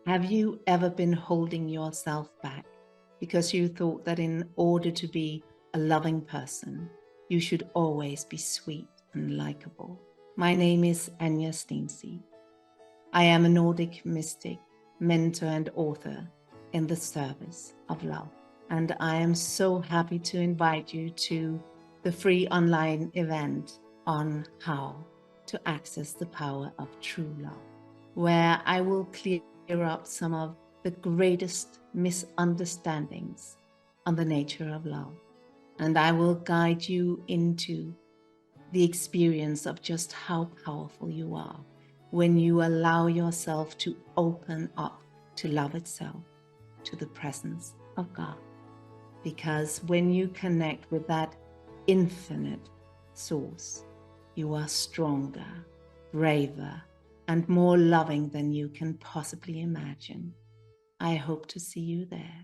Have you ever been holding yourself back because you thought that in order to be a loving person, you should always be sweet and likable? My name is Anja Steensig. I am a Nordic mystic, mentor, and author in the service of love. And I am so happy to invite you to the free online event on how to access the power of true love, where I will clear up some of the greatest misunderstandings on the nature of love. And I will guide you into the experience of just how powerful you are when you allow yourself to open up to love itself, to the presence of God. Because when you connect with that infinite source, you are stronger, braver, and more loving than you can possibly imagine. I hope to see you there.